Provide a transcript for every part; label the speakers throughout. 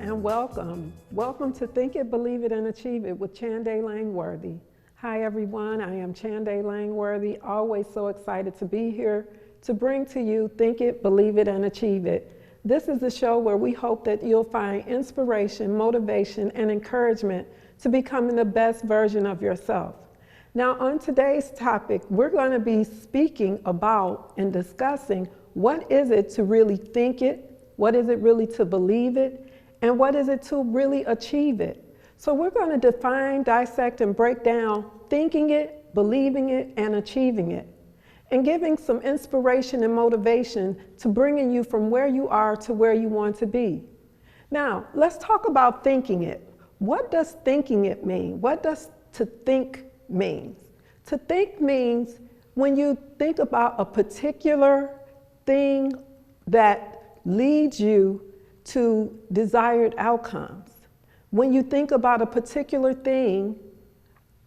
Speaker 1: and welcome. Welcome to Think It, Believe It, and Achieve It with Chanday Langworthy. Hi everyone, I am Chanday Langworthy, always so excited to be here to bring to you Think It, Believe It, and Achieve It. This is the show where we hope that you'll find inspiration, motivation, and encouragement to becoming the best version of yourself. Now on today's topic, we're going to be speaking about and discussing what is it to really think it, what is it really to believe it, and what is it to really achieve it. So we're going to define, dissect, and break down thinking it, believing it, and achieving it, and giving some inspiration and motivation to bringing you from where you are to where you want to be. Now, let's talk about thinking it. What does thinking it mean? What does to think mean? To think means when you think about a particular thing that leads you to desired outcomes. When you think about a particular thing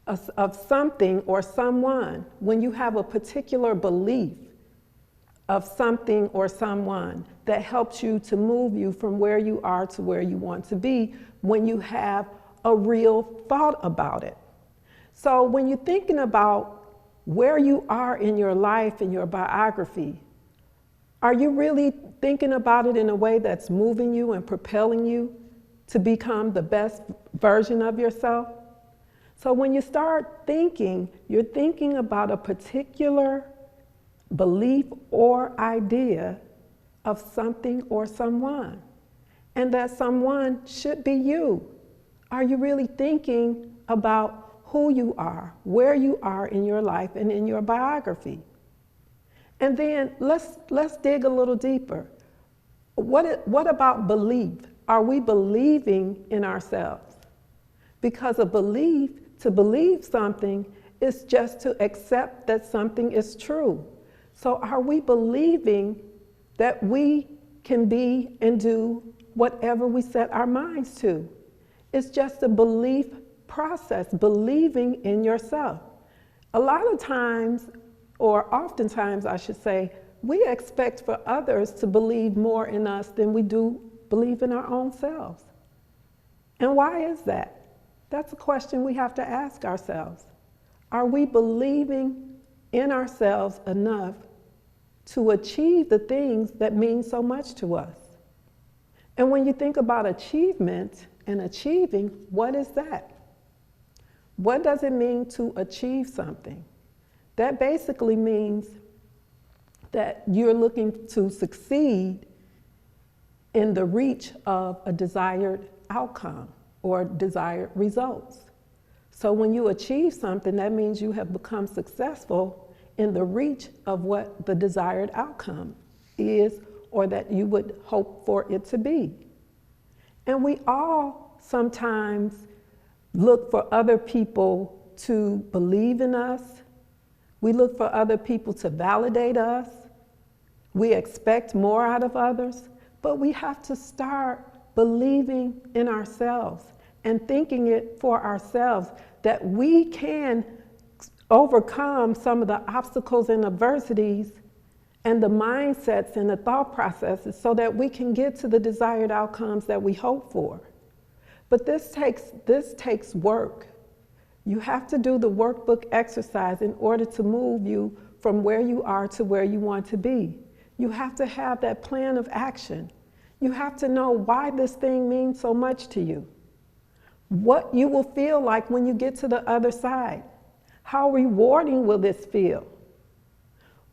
Speaker 1: of something or someone, when you have a particular belief of something or someone that helps you to move you from where you are to where you want to be, when you have a real thought about it. So when you're thinking about where you are in your life and your biography, are you really thinking about it in a way that's moving you and propelling you to become the best version of yourself? So when you start thinking, you're thinking about a particular belief or idea of something or someone, and that someone should be you. Are you really thinking about who you are, where you are in your life and in your biography? And then let's dig a little deeper. What about belief? Are we believing in ourselves? Because a belief, to believe something, is just to accept that something is true. So are we believing that we can be and do whatever we set our minds to? It's just a belief process, believing in yourself. A lot of times, or oftentimes I should say, we expect for others to believe more in us than we do believe in our own selves. And why is that? That's a question we have to ask ourselves. Are we believing in ourselves enough to achieve the things that mean so much to us? And when you think about achievement and achieving, what is that? What does it mean to achieve something? That basically means that you're looking to succeed in the reach of a desired outcome or desired results. So when you achieve something, that means you have become successful in the reach of what the desired outcome is, or that you would hope for it to be. And we all sometimes look for other people to believe in us. We look for other people to validate us. We expect more out of others, but we have to start believing in ourselves and thinking it for ourselves, that we can overcome some of the obstacles and adversities and the mindsets and the thought processes so that we can get to the desired outcomes that we hope for. But this takes work. You have to do the workbook exercise in order to move you from where you are to where you want to be. You have to have that plan of action. You have to know why this thing means so much to you. What you will feel like when you get to the other side. How rewarding will this feel?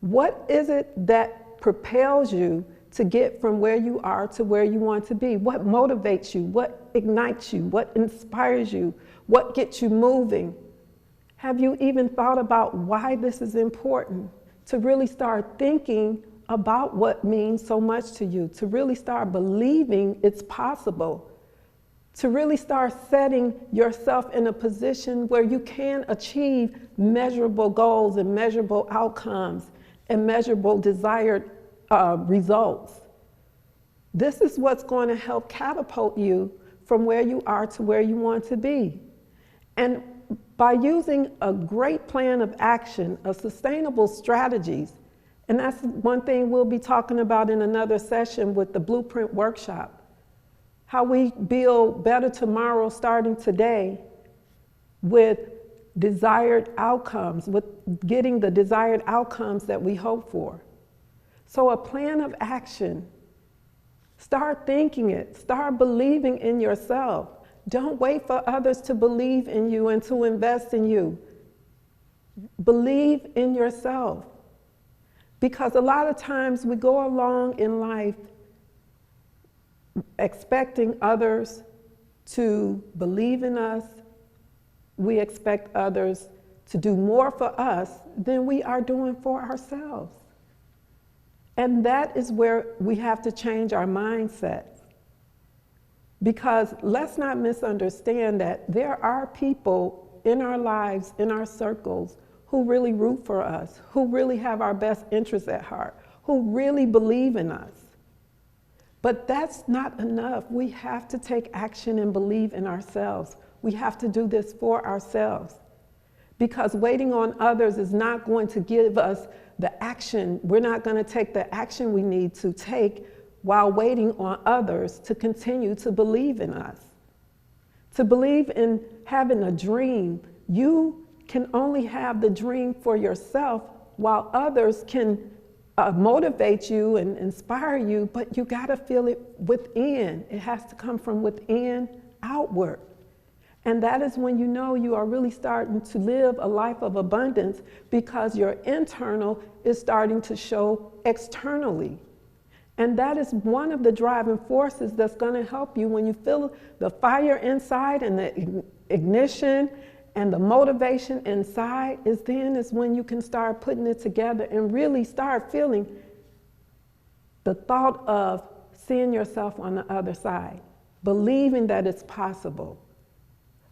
Speaker 1: What is it that propels you to get from where you are to where you want to be? What motivates you? What ignites you? What inspires you? What gets you moving? Have you even thought about why this is important? To really start thinking about what means so much to you, to really start believing it's possible, to really start setting yourself in a position where you can achieve measurable goals and measurable outcomes and measurable desired results. This is what's going to help catapult you from where you are to where you want to be. And by using a great plan of action, a sustainable strategies, and that's one thing we'll be talking about in another session with the Blueprint Workshop. how we build better tomorrow starting today with desired outcomes, with getting the desired outcomes that we hope for. So a plan of action. Start thinking it. Start believing in yourself. Don't wait for others to believe in you and to invest in you. Believe in yourself. Because a lot of times we go along in life expecting others to believe in us. We expect others to do more for us than we are doing for ourselves. And that is where we have to change our mindset. Because let's not misunderstand that there are people in our lives, in our circles, who really root for us, who really have our best interests at heart, who really believe in us. But that's not enough. We have to take action and believe in ourselves. We have to do this for ourselves. Because waiting on others is not going to give us the action. We're not going to take the action we need to take while waiting on others to continue to believe in us. To believe in having a dream, you can only have the dream for yourself while others can motivate you and inspire you, but you got to feel it within. It has to come from within outward. And that is when you know you are really starting to live a life of abundance, because your internal is starting to show externally. And that is one of the driving forces that's going to help you when you feel the fire inside and the ignition and the motivation inside is when you can start putting it together and really start feeling the thought of seeing yourself on the other side, believing that it's possible,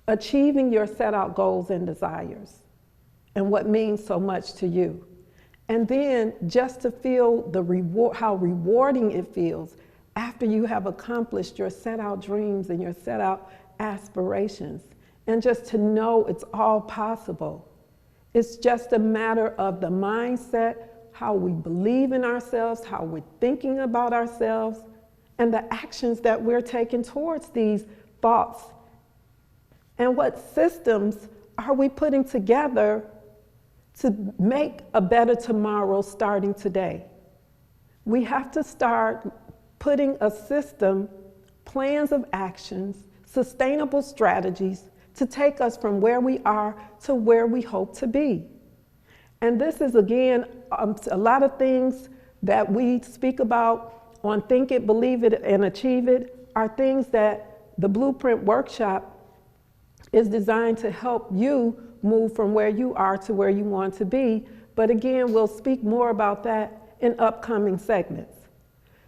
Speaker 1: achieving your set out goals and desires and what means so much to you. And then just to feel the reward, how rewarding it feels after you have accomplished your set out dreams and your set out aspirations. And just to know it's all possible. It's just a matter of the mindset, how we believe in ourselves, how we're thinking about ourselves, and the actions that we're taking towards these thoughts. And what systems are we putting together to make a better tomorrow starting today? We have to start putting a system, plans of actions, sustainable strategies to take us from where we are to where we hope to be. And this is, again, a lot of things that we speak about on Think It, Believe It, and Achieve It are things that the Blueprint Workshop is designed to help you move from where you are to where you want to be. But again, we'll speak more about that in upcoming segments.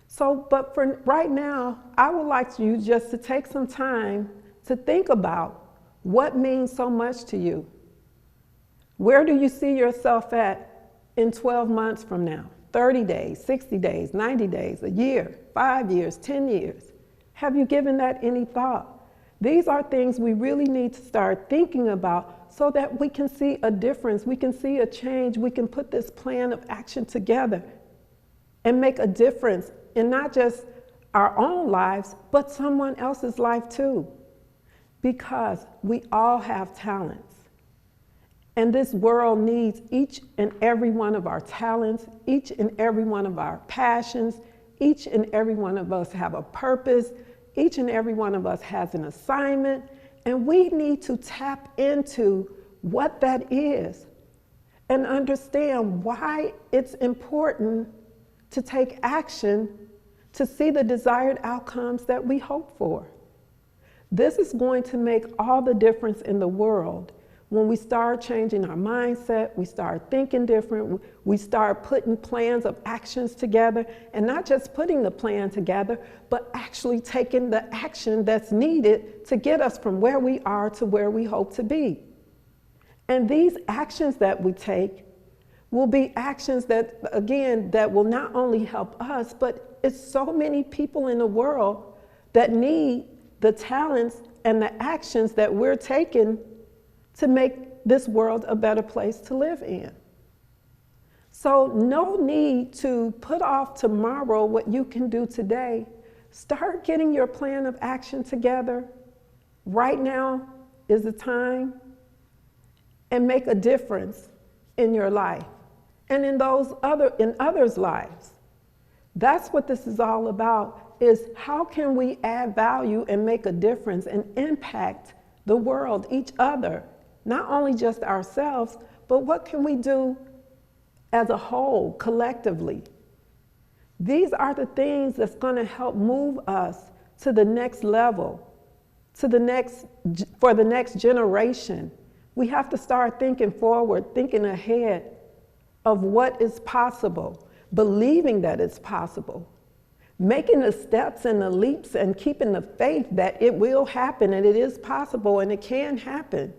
Speaker 1: So, but for right now, I would like you just to take some time to think about what means so much to you. Where do you see yourself at in 12 months from now? 30 days, 60 days, 90 days, a year, 5 years, 10 years? Have you given that any thought? These are things we really need to start thinking about so that we can see a difference, we can see a change, we can put this plan of action together and make a difference in not just our own lives, but someone else's life too. Because we all have talents. And this world needs each and every one of our talents, each and every one of our passions, each and every one of us have a purpose, each and every one of us has an assignment, and we need to tap into what that is and understand why it's important to take action to see the desired outcomes that we hope for. This is going to make all the difference in the world when we start changing our mindset, we start thinking different, we start putting plans of actions together, and not just putting the plan together, but actually taking the action that's needed to get us from where we are to where we hope to be. And these actions that we take will be actions that, again, that will not only help us, but it's so many people in the world that need the talents and the actions that we're taking to make this world a better place to live in. So no need to put off tomorrow what you can do today. start getting your plan of action together. Right now is the time, and make a difference in your life and in others' lives. That's what this is all about, is how can we add value and make a difference and impact the world, each other, not only just ourselves, but what can we do as a whole, collectively? These are the things that's going to help move us to the next level, for the next generation. We have to start thinking forward, thinking ahead of what is possible, believing that it's possible, making the steps and the leaps and keeping the faith that it will happen and it is possible and it can happen.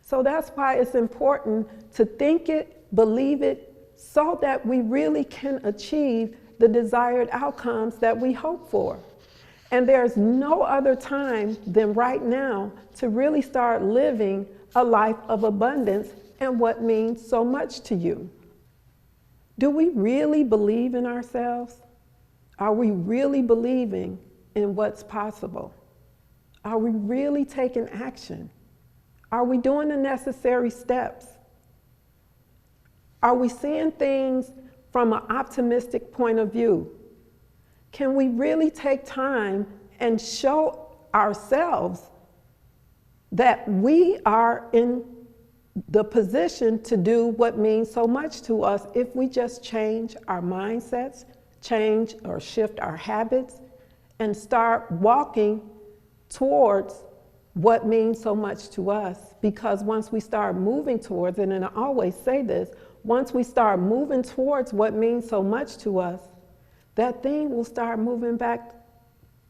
Speaker 1: So that's why it's important to think it, believe it, so that we really can achieve the desired outcomes that we hope for. And there's no other time than right now to really start living a life of abundance and what means so much to you. Do we really believe in ourselves? Are we really believing in what's possible? Are we really taking action? Are we doing the necessary steps? Are we seeing things from an optimistic point of view? Can we really take time and show ourselves that we are in the position to do what means so much to us if we just change our mindsets, change or shift our habits, and start walking towards what means so much to us? Because once we start moving towards it, and I always say this, once we start moving towards what means so much to us, that thing will start moving back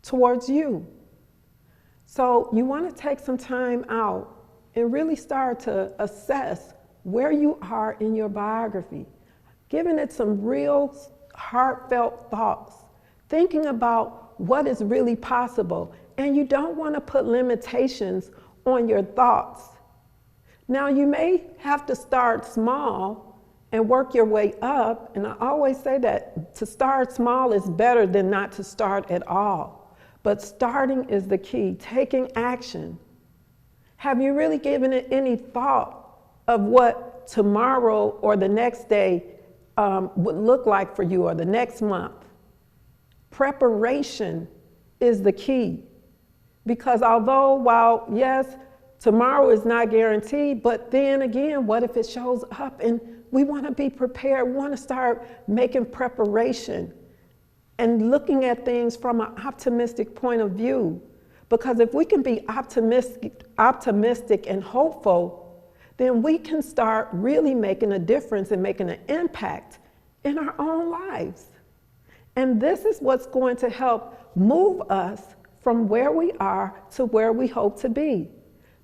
Speaker 1: towards you. So you want to take some time out and really start to assess where you are in your biography, giving it some real heartfelt thoughts, thinking about what is really possible. And you don't want to put limitations on your thoughts. Now, you may have to start small and work your way up. And I always say that to start small is better than not to start at all. But starting is the key, taking action. Have you really given it any thought of what tomorrow or the next day would look like for you, or the next month? Preparation is the key. Because although, while yes, tomorrow is not guaranteed, but then again, what if it shows up? And we want to be prepared. We want to start making preparation and looking at things from an optimistic point of view. Because if we can be optimistic and hopeful, then we can start really making a difference and making an impact in our own lives. And this is what's going to help move us from where we are to where we hope to be,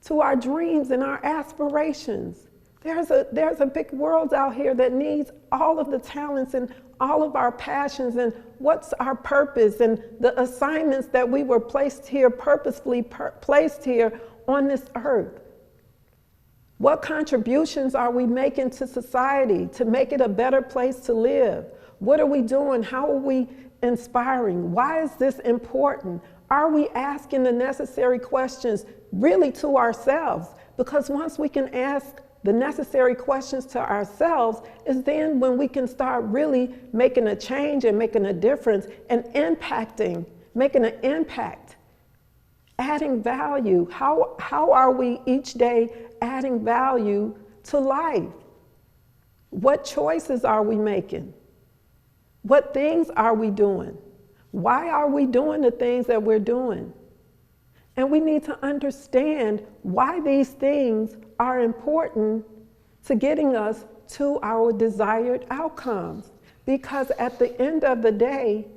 Speaker 1: to our dreams and our aspirations. There's a big world out here that needs all of the talents and all of our passions and what's our purpose and the assignments that we were placed here, purposefully placed here on this earth. What contributions are we making to society to make it a better place to live? What are we doing? How are we inspiring? Why is this important? Are we asking the necessary questions really to ourselves? Because once we can ask the necessary questions to ourselves is then when we can start really making a change and making a difference and impacting, making an impact, adding value. How are we each day adding value to life? What choices are we making? What things are we doing? Why are we doing the things that we're doing? And we need to understand why these things are important to getting us to our desired outcomes. Because at the end of the day,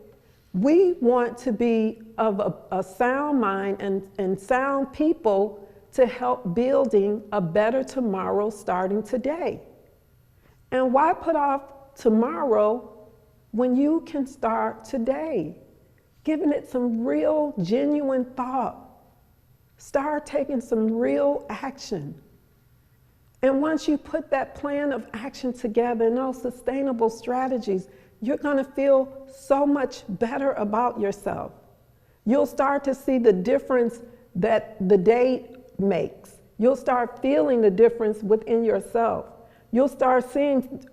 Speaker 1: we want to be of a sound mind and sound people to help building a better tomorrow starting today. And why put off tomorrow when you can start today? Giving it some real, genuine thought. Start taking some real action. And once you put that plan of action together and those sustainable strategies, you're going to feel so much better about yourself. You'll start to see the difference that the day makes. You'll start feeling the difference within yourself. You'll start seeing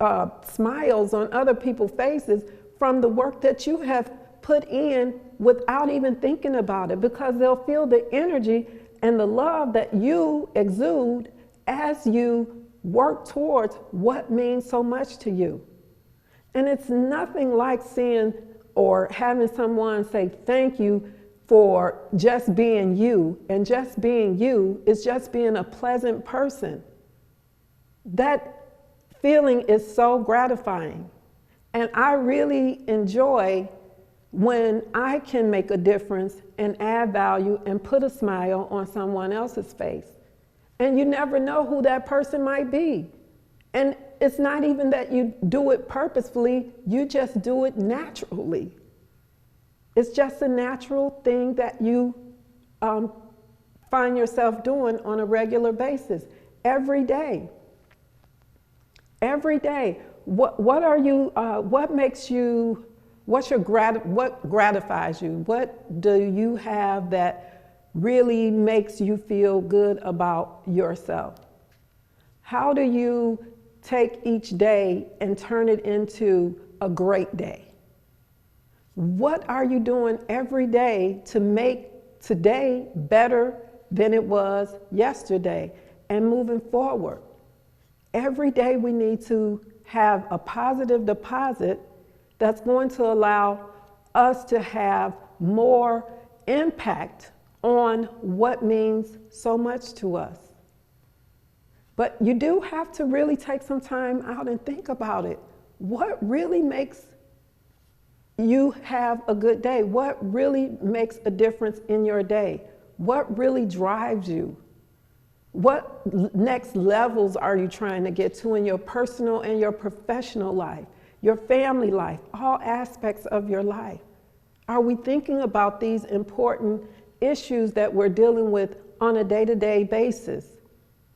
Speaker 1: smiles on other people's faces from the work that you have put in without even thinking about it, because they'll feel the energy and the love that you exude as you work towards what means so much to you. And it's nothing like seeing or having someone say thank you for just being you. And just being you is just being a pleasant person. That feeling is so gratifying. And I really enjoy when I can make a difference and add value and put a smile on someone else's face. And you never know who that person might be. And it's not even that you do it purposefully, you just do it naturally. It's just a natural thing that you find yourself doing on a regular basis, every day. Every day. What are you, what makes you, what gratifies you? What do you have that really makes you feel good about yourself? How do you take each day and turn it into a great day? What are you doing every day to make today better than it was yesterday and moving forward? Every day we need to have a positive deposit that's going to allow us to have more impact on what means so much to us. But you do have to really take some time out and think about it. What really makes you have a good day? What really makes a difference in your day? What really drives you? What next levels are you trying to get to in your personal and your professional life, your family life, all aspects of your life? Are we thinking about these important issues that we're dealing with on a day-to-day basis?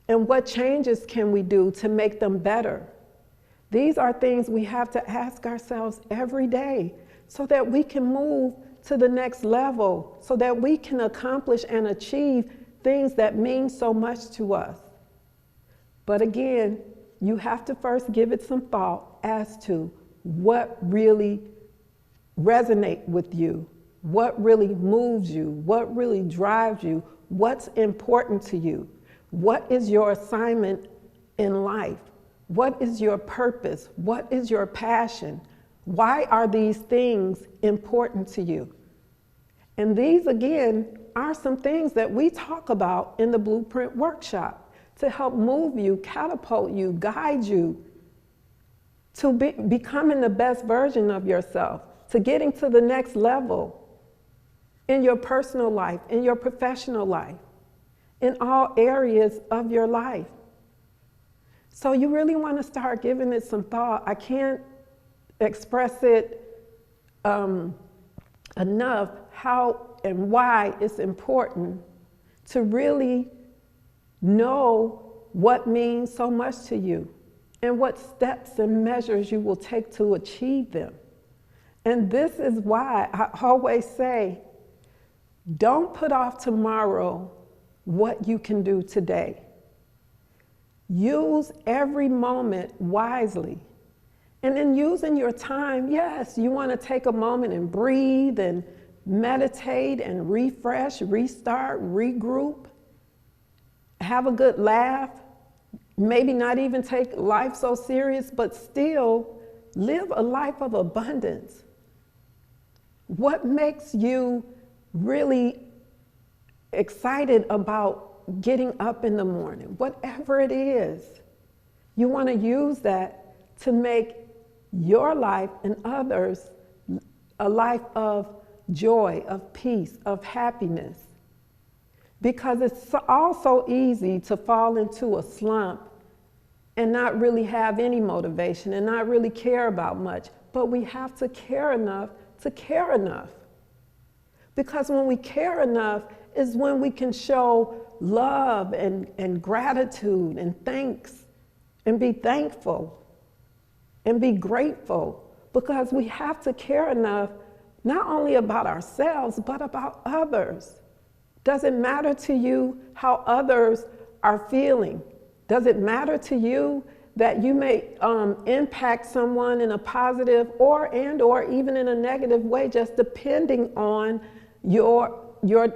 Speaker 1: And what changes can we do to make them better? These are things we have to ask ourselves every day so that we can move to the next level, so that we can accomplish and achieve things that mean so much to us. But again, you have to first give it some thought as to what really resonates with you, what really moves you, what really drives you, what's important to you, what is your assignment in life, what is your purpose, what is your passion, why are these things important to you? And these, again, are some things that we talk about in the Blueprint Workshop to help move you, catapult you, guide you to becoming the best version of yourself, to getting to the next level in your personal life, in your professional life, in all areas of your life. So you really want to start giving it some thought. I can't express it enough how and why it's important to really know what means so much to you and what steps and measures you will take to achieve them. And this is why I always say, don't put off tomorrow what you can do today. Use every moment wisely. And in using your time, yes, you want to take a moment and breathe and meditate and refresh, restart, regroup, have a good laugh, maybe not even take life so serious, but still live a life of abundance. What makes you really excited about getting up in the morning? Whatever it is, you want to use that to make your life and others a life of joy, of peace, of happiness. Because it's also easy to fall into a slump and not really have any motivation and not really care about much. But we have to care enough to care enough. Because when we care enough is when we can show love and gratitude and thanks and be thankful and be grateful, because we have to care enough not only about ourselves, but about others. Does it matter to you how others are feeling? Does it matter to you that you may impact someone in a positive or even in a negative way, just depending on your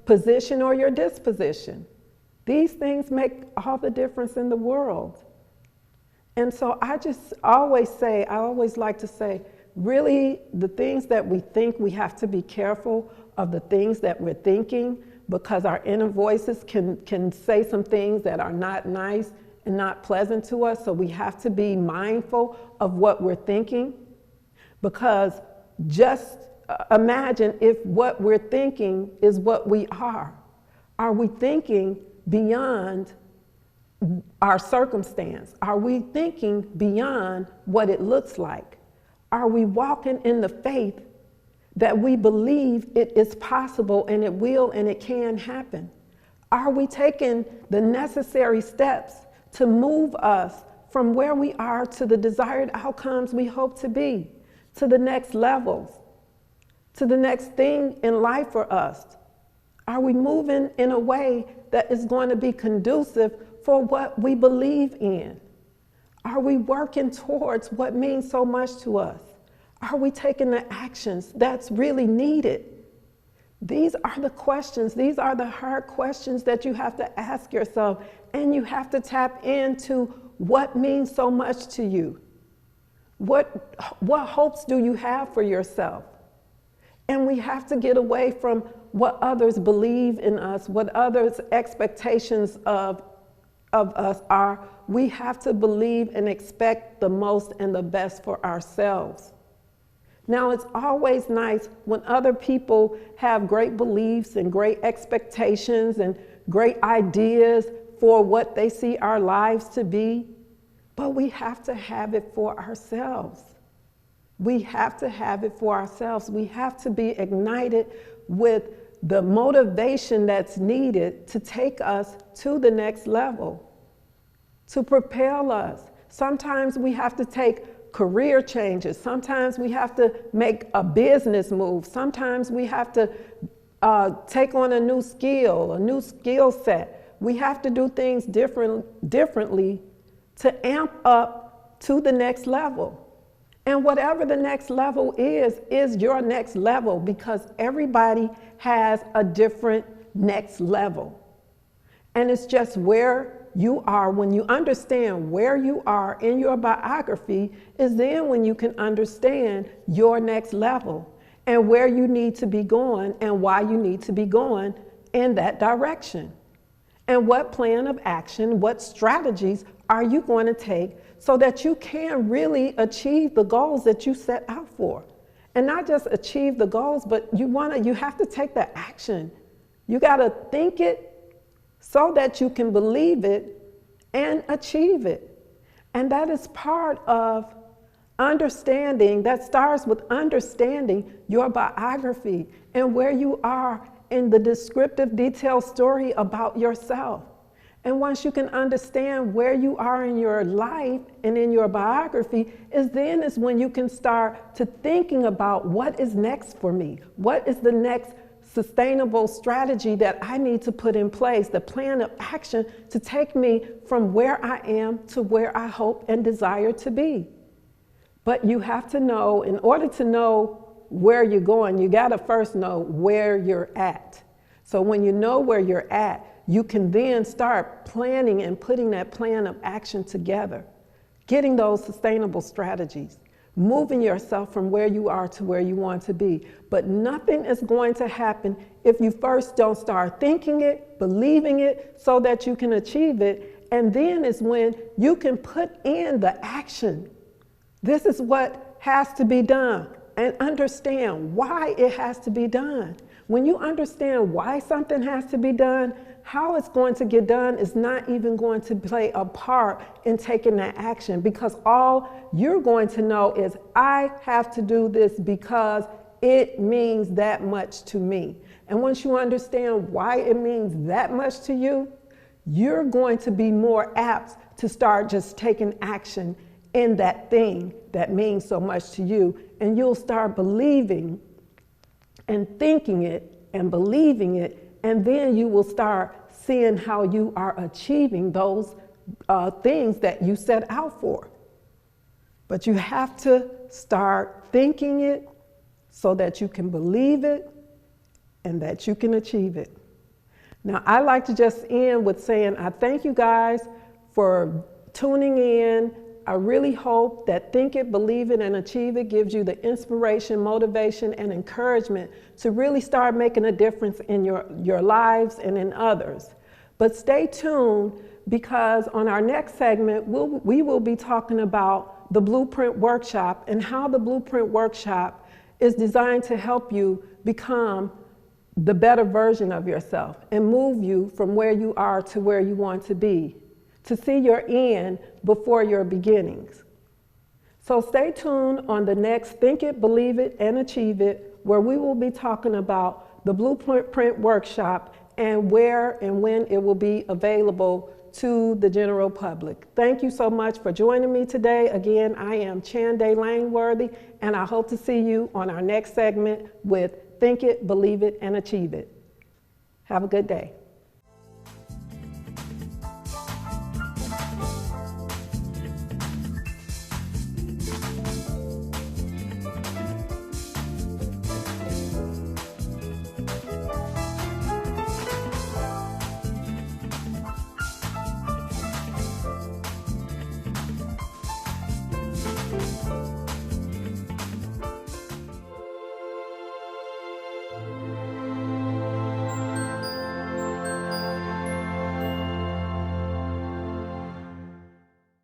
Speaker 1: position or your disposition? These things make all the difference in the world. And so I always like to say, really, the things that we think, we have to be careful of the things that we're thinking, because our inner voices can say some things that are not nice and not pleasant to us. So we have to be mindful of what we're thinking, because just imagine if what we're thinking is what we are. Are we thinking beyond our circumstance? Are we thinking beyond what it looks like? Are we walking in the faith that we believe it is possible and it will and it can happen? Are we taking the necessary steps to move us from where we are to the desired outcomes we hope to be, to the next levels, to the next thing in life for us? Are we moving in a way that is going to be conducive for what we believe in? Are we working towards what means so much to us? Are we taking the actions that's really needed? These are the questions, these are the hard questions that you have to ask yourself, and you have to tap into what means so much to you. What hopes do you have for yourself? And we have to get away from what others believe in us, what others' expectations of us are. We have to believe and expect the most and the best for ourselves. Now, it's always nice when other people have great beliefs and great expectations and great ideas for what they see our lives to be, but we have to have it for ourselves. We have to have it for ourselves. We have to be ignited with the motivation that's needed to take us to the next level, to propel us. Sometimes we have to take career changes. Sometimes we have to make a business move. Sometimes we have to take on a new skill set. We have to do things differently to amp up to the next level. And whatever the next level is your next level, because everybody has a different next level. And it's just where you are. When you understand where you are in your biography, is then when you can understand your next level and where you need to be going and why you need to be going in that direction. And what plan of action, what strategies are you going to take so that you can really achieve the goals that you set out for? And not just achieve the goals, but you have to take the action. You got to think it so that you can believe it and achieve it. And that is part of understanding, that starts with understanding your biography and where you are in the descriptive, detailed story about yourself. And once you can understand where you are in your life and in your biography, is when you can start to thinking about what is next for me? What is the next sustainable strategy that I need to put in place, the plan of action to take me from where I am to where I hope and desire to be? But you have to know, in order to know where you're going, you got to first know where you're at. So when you know where you're at, you can then start planning and putting that plan of action together, getting those sustainable strategies, moving yourself from where you are to where you want to be. But nothing is going to happen if you first don't start thinking it, believing it, so that you can achieve it. And then is when you can put in the action. This is what has to be done, and understand why it has to be done. When you understand why something has to be done, how it's going to get done is not even going to play a part in taking that action, because all you're going to know is, I have to do this because it means that much to me. And once you understand why it means that much to you, you're going to be more apt to start just taking action in that thing that means so much to you. And you'll start believing and thinking it and believing it, and then you will start seeing how you are achieving those things that you set out for. But you have to start thinking it so that you can believe it and that you can achieve it. Now, I like to just end with saying I thank you guys for tuning in. I really hope that Think It, Believe It, and Achieve It gives you the inspiration, motivation, and encouragement to really start making a difference in your lives and in others. But stay tuned, because on our next segment, we will be talking about the Blueprint Workshop and how the Blueprint Workshop is designed to help you become the better version of yourself and move you from where you are to where you want to be, to see your end before your beginnings. So stay tuned on the next Think It, Believe It, and Achieve It, where we will be talking about the Blueprint Workshop and where and when it will be available to the general public. Thank you so much for joining me today. Again, I am Chanday Langworthy, and I hope to see you on our next segment with Think It, Believe It, and Achieve It. Have a good day.